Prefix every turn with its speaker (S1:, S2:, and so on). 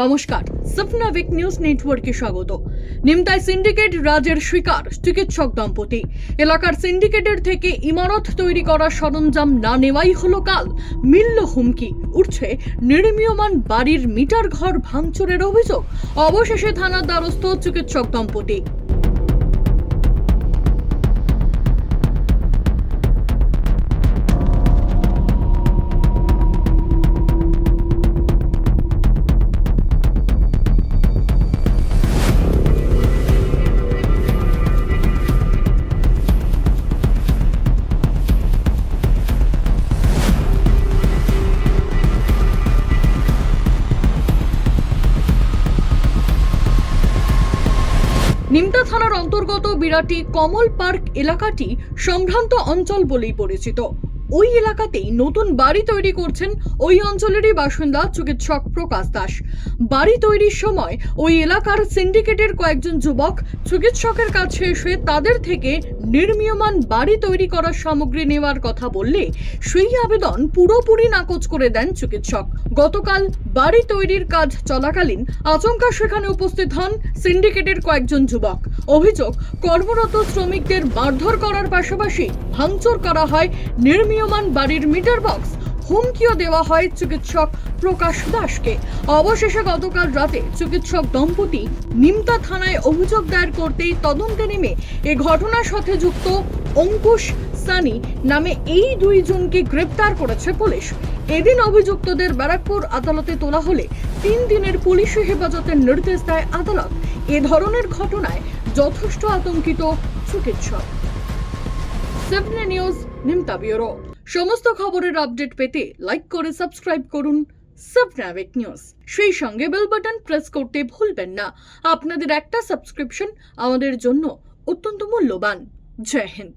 S1: নমস্কার, সপনা week news নেটওয়ার্কে স্বাগত। নিমতায় সিন্ডিকেট রাজের শিকার চিকিৎসক দম্পতি। এলাকার সিন্ডিকেটের থেকে ইমারত তৈরি করা সরঞ্জাম না নেওয়াই হলো কাল। মিলল হুমকি, উঠছে নির্মীয়মান বাড়ির মিটার ঘর ভাঙচুরের অভিযোগ। অবশেষে থানার দ্বারস্থ চিকিৎসক দম্পতি। নিমতা থানার অন্তর্গত বিরাটি কমল পার্ক এলাকাটি সম্ভ্রান্ত অঞ্চল বলেই পরিচিত। ওই এলাকাতেই নতুন বাড়ি তৈরি করছেন ওই অঞ্চলেরই বাসিন্দা চিকিৎসক প্রকাশ দাস। বাড়ি তৈরির সময় ওই এলাকার সিন্ডিকেটের কয়েকজন যুবক চিকিৎসকের কাছে এসে তাদের থেকে নির্মীয়মান বাড়ি তৈরি করার সামগ্রী নেওয়ার কথা বললে সেই আবেদন পুরোপুরি নাকচ করে দেন চিকিৎসক। গতকাল বাড়ি তৈরির কাজ চলাকালীন আচমকা সেখানে উপস্থিত হন সিন্ডিকেটের কয়েকজন যুবক। অভিযোগ, কর্মরত শ্রমিকদের মারধর করার পাশাপাশি ভাঙচুর করা হয় নির্মীয়মান বাড়ির মিটার বক্স। হুমকিও দেওয়া হয় চিকিৎসক প্রকাশ দাসকে। অবশেষে গতকাল রাতে চিকিৎসক দম্পতি নিমতা থানায় অভিযোগ দায়ের করতেই তদন্তে নেমে এ ঘটনার সাথে যুক্ত অঙ্কুশ সানি নামে এই দুইজনকে গ্রেপ্তার করেছে পুলিশ। এদিন অভিযুক্তদের ব্যারাকপুর আদালতে তোলা হলে 3 দিনের পুলিশি হেফাজতের নির্দেশ দেয় আদালত। এ ধরনের ঘটনায় যথেষ্ট আতঙ্কিত চিকিৎসক। সপনা নিউজ নিমতা ব্যুরো। সমস্ত খবরের আপডেট পেতে লাইক করে সাবস্ক্রাইব করুন সপনা উইক নিউজ। সেই সঙ্গে বেল বাটন প্রেস করতে ভুলবেন না। আপনাদের একটা সাবস্ক্রিপশন আমাদের জন্য অত্যন্ত মূল্যবান। জয় হিন্দ।